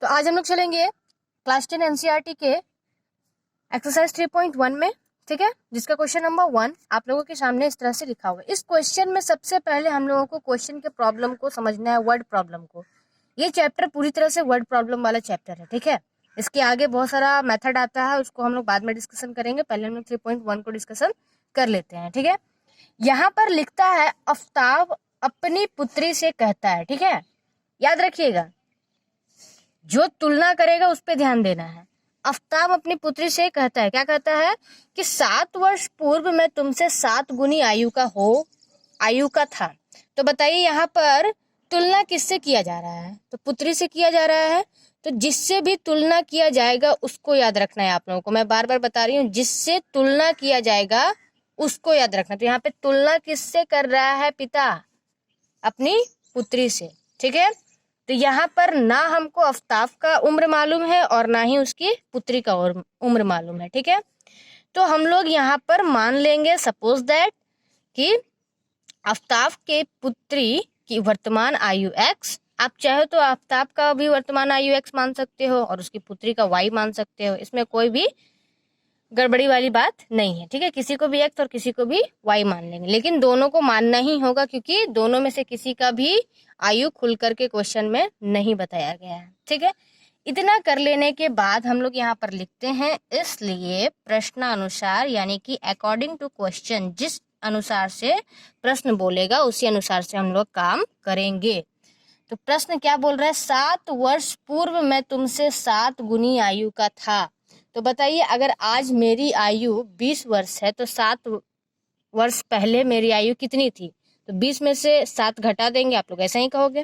तो आज हम लोग चलेंगे क्लास 10 एनसीईआरटी के एक्सरसाइज 3.1 में, ठीक है, जिसका क्वेश्चन नंबर 1 आप लोगों के सामने इस तरह से लिखा हुआ है। इस क्वेश्चन में सबसे पहले हम लोगों को क्वेश्चन के प्रॉब्लम को समझना है, वर्ड प्रॉब्लम को। ये चैप्टर पूरी तरह से वर्ड प्रॉब्लम वाला चैप्टर है, ठीक है। इसके आगे बहुत सारा मेथड आता है, उसको हम लोग बाद में डिस्कशन करेंगे। पहले हम लोग 3.1 को डिस्कशन कर लेते हैं, ठीक है। यहाँ पर लिखता है आफ्ताब अपनी पुत्री से कहता है, ठीक है, याद रखिएगा, जो तुलना करेगा उस पर ध्यान देना है। आफ्ताब अपनी पुत्री से कहता है, क्या कहता है कि 7 वर्ष पूर्व मैं तुमसे 7 गुनी आयु का था। तो बताइए यहाँ पर तुलना किससे किया जा रहा है? तो पुत्री से किया जा रहा है। तो जिससे भी तुलना किया जाएगा उसको याद रखना है आप लोगों को। मैं बार बार बता रही हूँ, जिससे तुलना किया जाएगा उसको याद रखना। तो यहाँ पे तुलना किससे कर रहा है? पिता अपनी पुत्री से, ठीक है। तो यहाँ पर ना हमको आफ्ताब का उम्र मालूम है और ना ही उसकी पुत्री का उम्र मालूम है, ठीक है। तो हम लोग यहाँ पर मान लेंगे, सपोज दैट, कि आफ्ताब के पुत्री की वर्तमान आयु x, आप चाहे तो आफ्ताब का भी वर्तमान आयु x मान सकते हो और उसकी पुत्री का y मान सकते हो। इसमें कोई भी गड़बड़ी वाली बात नहीं है, ठीक है। किसी को भी x और किसी को भी y मान लेंगे, लेकिन दोनों को मानना ही होगा क्योंकि दोनों में से किसी का भी आयु खुल करके क्वेश्चन में नहीं बताया गया है, ठीक है। इतना कर लेने के बाद हम लोग यहाँ पर लिखते हैं, इसलिए प्रश्नानुसार, यानी कि अकॉर्डिंग टू क्वेश्चन, जिस अनुसार से प्रश्न बोलेगा उसी अनुसार से हम लोग काम करेंगे। तो प्रश्न क्या बोल रहा है? 7 वर्ष पूर्व मैं तुमसे 7 गुनी आयु का था। तो बताइए, अगर आज मेरी आयु 20 वर्ष है तो 7 वर्ष पहले मेरी आयु कितनी थी? तो 20 में से 7 घटा देंगे, आप लोग ऐसा ही कहोगे।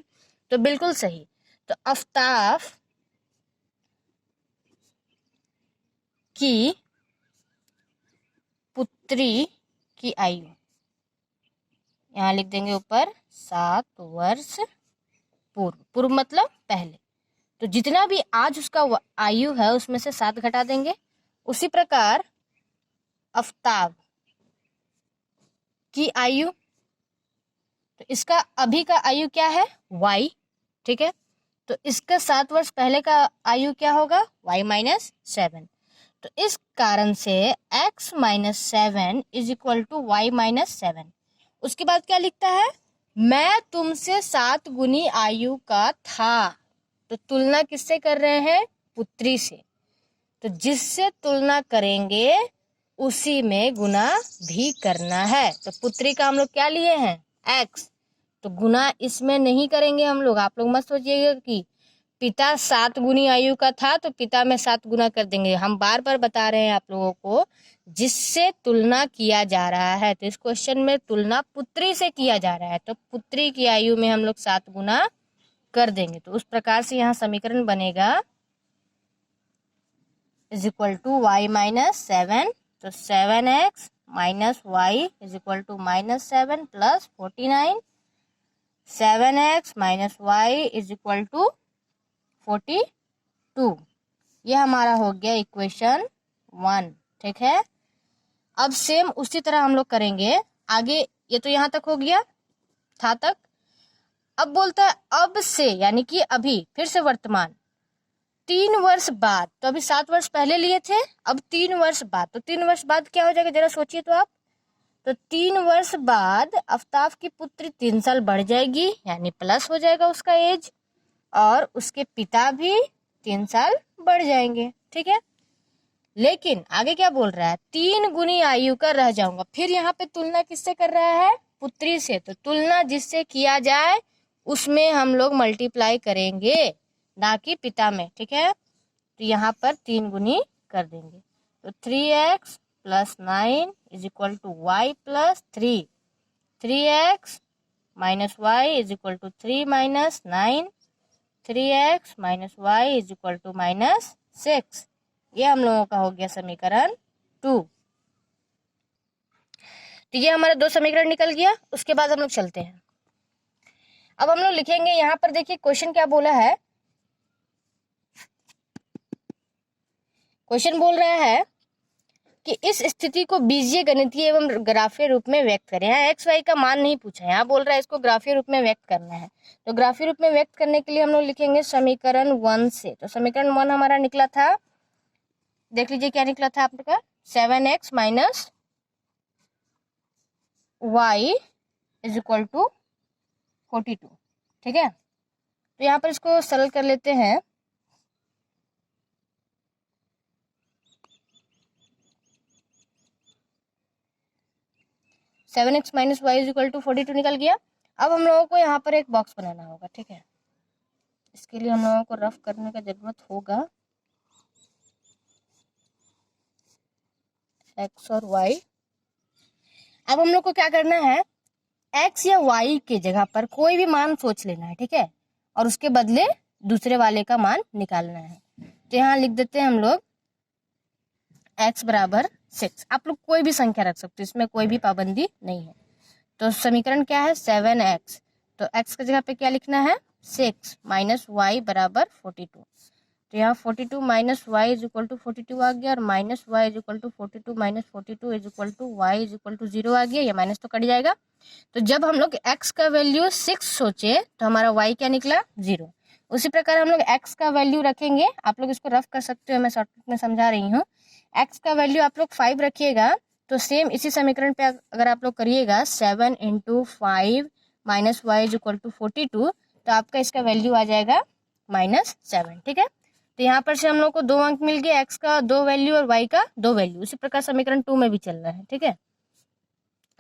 तो बिल्कुल सही। तो आफ्ताब की पुत्री की आयु, यहाँ लिख देंगे ऊपर 7 वर्ष पूर्व। पूर्व मतलब पहले। तो जितना भी आज उसका आयु है उसमें से 7 घटा देंगे। उसी प्रकार आफ्ताब की आयु, तो इसका अभी का आयु क्या है? y, ठीक है। तो इसका 7 वर्ष पहले का आयु क्या होगा? y-7। तो इस कारण से x - 7 is equal to y-7। उसके बाद क्या लिखता है? मैं तुमसे 7 गुनी आयु का था। तो तुलना किससे कर रहे हैं? पुत्री से। तो जिससे तुलना करेंगे उसी में गुना भी करना है। तो पुत्री का हम लोग क्या लिए हैं? x। तो गुना इसमें नहीं करेंगे हम लोग। आप लोग मत सोचिएगा कि पिता 7 गुनी आयु का था तो पिता में 7 गुना कर देंगे। हम बार बार बता रहे हैं आप लोगों को, जिससे तुलना किया जा रहा है। तो इस क्वेश्चन में तुलना पुत्री से किया जा रहा है, तो पुत्री की आयु में हम लोग 7 गुना कर देंगे। तो उस प्रकार से यहाँ समीकरण बनेगा इज इक्वल टू y-7। तो 7x minus y is equal to -7 plus 49। 7x minus y is equal to 42। ये हमारा हो गया इक्वेशन 1, ठीक है। अब सेम उसी तरह हम लोग करेंगे आगे। ये तो यहाँ तक हो गया, था तक। अब बोलता है अब से, यानी कि अभी, फिर से वर्तमान 3 वर्ष बाद। तो अभी 7 वर्ष पहले लिए थे, अब 3 वर्ष बाद। तो 3 वर्ष बाद क्या हो जाएगा, जरा सोचिए तो आप। तो 3 वर्ष बाद आफ्ताब की पुत्री 3 साल बढ़ जाएगी, यानी प्लस हो जाएगा उसका एज, और उसके पिता भी 3 साल बढ़ जाएंगे, ठीक है। लेकिन आगे क्या बोल रहा है? 3 गुनी आयु का रह जाऊंगा। फिर यहाँ पे तुलना किससे कर रहा है? पुत्री से। तो तुलना जिससे किया जाए उसमें हम लोग मल्टीप्लाई करेंगे, ना कि पिता में, ठीक है। तो यहाँ पर 3 गुनी कर देंगे। तो 3x plus 9 is equal to y plus 3। 3x minus y is equal to 3 minus 9। 3x minus y is equal to -6। ये हम लोगों का हो गया समीकरण 2। तो ये हमारा 2 समीकरण निकल गया। उसके बाद हम लोग चलते हैं। अब हम लोग लिखेंगे, यहाँ पर देखिए क्वेश्चन क्या बोला है। क्वेश्चन बोल रहा है कि इस स्थिति को बीजीय गणितीय एवं ग्राफीय रूप में व्यक्त करें। यहाँ एक्स वाई का मान नहीं पूछा है, यहाँ बोल रहा है इसको ग्राफीय रूप में व्यक्त करना है। तो ग्राफीय रूप में व्यक्त करने के लिए हम लोग लिखेंगे समीकरण 1 से। तो समीकरण 1 हमारा निकला था, देख लीजिए क्या निकला था आपका, 7x minus y is equal to 42। ठीक है, तो यहाँ पर इसको सरल कर लेते हैं। Seven x minus y is equal to 42 निकल गया। अब हम लोगों को यहाँ पर एक बॉक्स बनाना होगा। ठीक है, इसके लिए हम लोगों को रफ करने का जरूरत होगा। एक्स और वाई, अब हम लोग को क्या करना है, एक्स या वाई के जगह पर कोई भी मान सोच लेना है। ठीक है, और उसके बदले दूसरे वाले का मान निकालना है। तो यहाँ लिख देते हैं हम लोग x बराबर 6। आप लोग कोई भी संख्या रख सकते हो, इसमें कोई भी पाबंदी नहीं है। तो समीकरण क्या है, 7x। तो x की जगह पे क्या लिखना है, 6 माइनस वाई बराबर 42। तो यहाँ 42 minus y is equal to 42 आ गया, और minus y is equal to 42 minus 42 is equal to y is equal to 0 आ गया। ये माइनस तो कट जाएगा। तो जब हम लोग x का वैल्यू 6 सोचे तो हमारा y क्या निकला, 0। उसी प्रकार हम लोग x का वैल्यू रखेंगे, आप लोग इसको रफ कर सकते हो, मैं शॉर्टकट में समझा रही हूँ। x का वैल्यू आप लोग 5 रखिएगा, तो सेम इसी समीकरण पे अगर आप लोग करिएगा 7 into 5 minus y is equal to 42, तो आपका इसका वैल्यू आ जाएगा -7। ठीक है, तो यहाँ पर से हम लोग को 2 अंक मिल गया, x का 2 वैल्यू और y का 2 वैल्यू। उसी प्रकार समीकरण 2 में भी चलना है। ठीक है,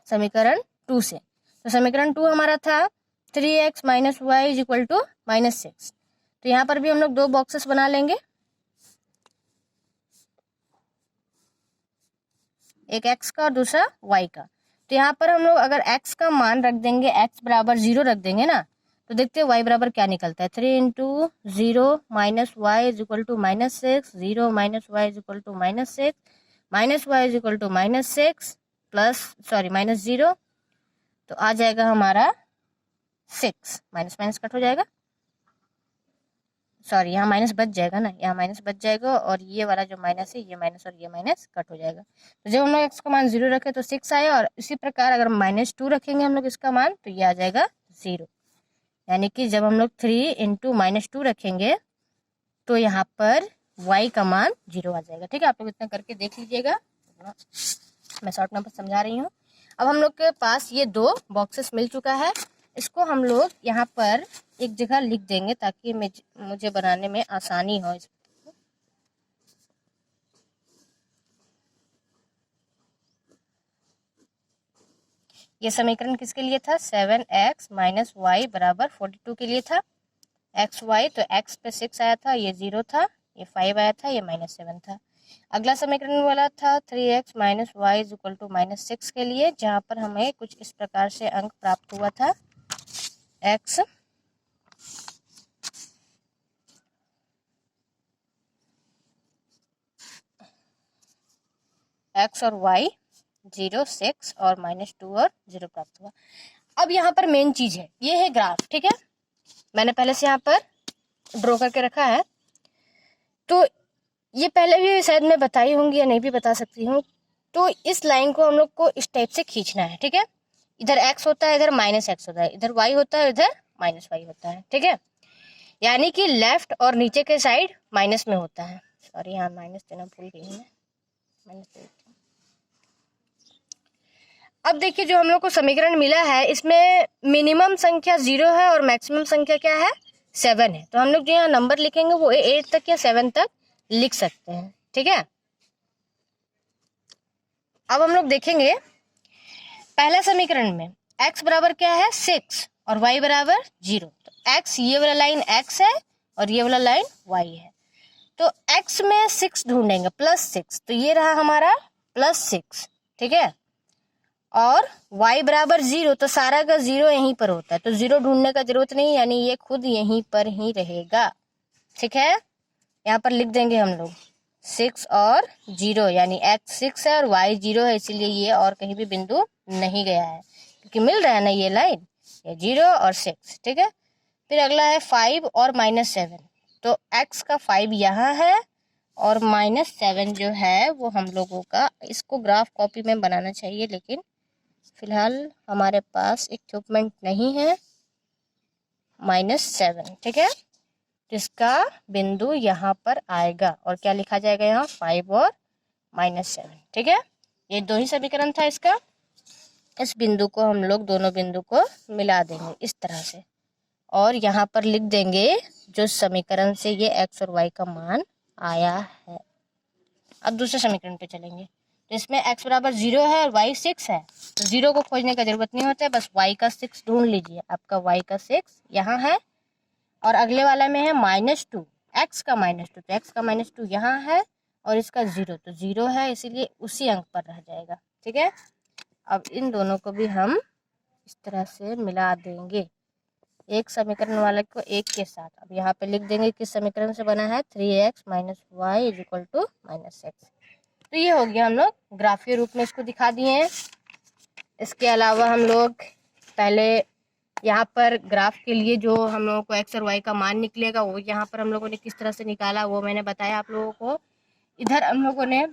समीकरण 2 से, तो समीकरण 2 हमारा था 3x minus y is equal to -6। तो यहाँ पर भी हम लोग 2 बॉक्सेस बना लेंगे, एक x का और दूसरा y का। तो यहाँ पर हम लोग अगर x का मान रख देंगे, x बराबर 0 रख देंगे ना, तो देखते हैं y बराबर क्या निकलता है। 3 into 0 minus y is equal to -6, 0 minus y is equal to -6, minus y is equal to -6 plus -0, तो आ जाएगा हमारा 6। माइनस माइनस कट हो जाएगा, सॉरी यहाँ माइनस बच जाएगा ना, यहाँ माइनस बच जाएगा, और ये वाला जो माइनस है ये माइनस और ये माइनस कट हो जाएगा। तो जब हम लोग x का मान 0 रखे तो 6 आया, और इसी प्रकार अगर -2 रखेंगे हम लोग इसका मान, तो ये आ जाएगा 0। यानी कि जब हम लोग 3 इंटू -2 रखेंगे तो यहाँ पर y का मान 0 आ जाएगा। ठीक है, आप लोग इतना करके देख लीजिएगा, मैं शॉर्ट में समझा रही हूँ। अब हम लोग के पास ये 2 बॉक्सेस मिल चुका है, इसको हम लोग यहाँ पर एक जगह लिख देंगे ताकि मुझे बनाने में आसानी हो। ये समीकरण किसके लिए था, 7x माइनस वाई बराबर 42 के लिए था। एक्स वाई, तो x पे 6 आया था, ये 0 था, ये 5 आया था, ये -7 था। अगला समीकरण वाला था 3x minus y is equal to -6 के लिए, जहाँ पर हमें कुछ इस प्रकार से अंक प्राप्त हुआ था। x और y 0, 6 और -2 और 0 प्राप्त हुआ। अब यहाँ पर मेन चीज है, ये है ग्राफ। ठीक है, मैंने पहले से यहाँ पर ड्रॉ करके रखा है, तो ये पहले भी शायद मैं बताई होंगी या नहीं भी बता सकती हूँ। तो इस लाइन को हम लोग को इस टाइप से खींचना है। ठीक है, इधर x होता है, इधर -x होता है, इधर y होता है, इधर -y होता है। ठीक है, यानी कि लेफ्ट और नीचे के साइड माइनस में होता है। सॉरी, यहाँ माइनस देना भूल गई मैं, माइनस दे देती हूँ। अब देखिए जो हम लोग को समीकरण मिला है, इसमें मिनिमम संख्या 0 है और मैक्सिमम संख्या क्या है, 7 है। तो हम लोग जो यहाँ नंबर लिखेंगे वो 8 तक या 7 तक लिख सकते हैं। ठीक है, अब हम लोग देखेंगे पहला समीकरण में x बराबर क्या है, 6 और y बराबर 0। तो x, ये वाला लाइन x है और ये वाला लाइन y है। तो x में 6 ढूंढेंगे, +6, तो ये रहा हमारा +6। ठीक है, और y बराबर 0, तो सारा का 0 यहीं पर होता है, तो 0 ढूंढने का जरूरत नहीं, यानी ये खुद यहीं पर ही रहेगा। ठीक है, यहाँ पर लिख देंगे हम लोग 6 और 0, यानी x 6 है और y 0 है, इसीलिए ये और कहीं भी बिंदु नहीं गया है, क्योंकि मिल रहा है ना ये लाइन, ये 0 और 6। ठीक है, फिर अगला है 5 और -7, तो x का 5 यहाँ है और -7 जो है वो हम लोगों का, इसको ग्राफ कॉपी में बनाना चाहिए, लेकिन फिलहाल हमारे पास इक्विपमेंट नहीं है। -7, ठीक है, जिसका बिंदु यहाँ पर आएगा और क्या लिखा जाएगा यहाँ 5 और -7, ठीक है। ये दो ही समीकरण था इसका। इस बिंदु को हम लोग दोनों बिंदु को मिला देंगे इस तरह से, और यहाँ पर लिख देंगे जो समीकरण से ये x और y का मान आया है। अब दूसरे समीकरण पे चलेंगे, तो इसमें x बराबर 0 है और y 6 है, तो 0 को खोजने का जरूरत नहीं होता है, बस y का 6 ढूंढ लीजिए। आपका y का 6 यहाँ है, और अगले वाला में है -2, x का -2, तो x का -2 यहाँ है, और इसका 0, तो 0 है, इसीलिए उसी अंक पर रह जाएगा, ठीक है। अब इन दोनों को भी हम इस तरह से मिला देंगे, एक समीकरण वाले को एक के साथ। अब यहाँ पे लिख देंगे किस समीकरण से बना है, 3x - y = -6। तो ये हो गया, हम लोग ग्राफीय रूप में इसको दिखा दिए हैं। इसके अलावा हम लोग पहले यहाँ पर ग्राफ के लिए जो हम लोगों को x और y का मान निकलेगा वो यहाँ पर हम लोगों ने किस तरह से निकाला वो मैंने बताया आप लोगों को। इधर हम लोगों ने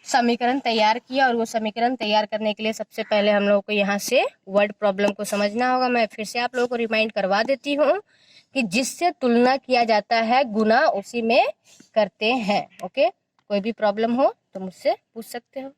समीकरण तैयार किया, और वो समीकरण तैयार करने के लिए सबसे पहले हम लोगों को यहाँ से वर्ड प्रॉब्लम को समझना होगा। मैं फिर से आप लोगों को रिमाइंड करवा देती हूँ कि जिससे तुलना किया जाता है गुना उसी में करते हैं। ओके, कोई भी प्रॉब्लम हो तो मुझसे पूछ सकते हो।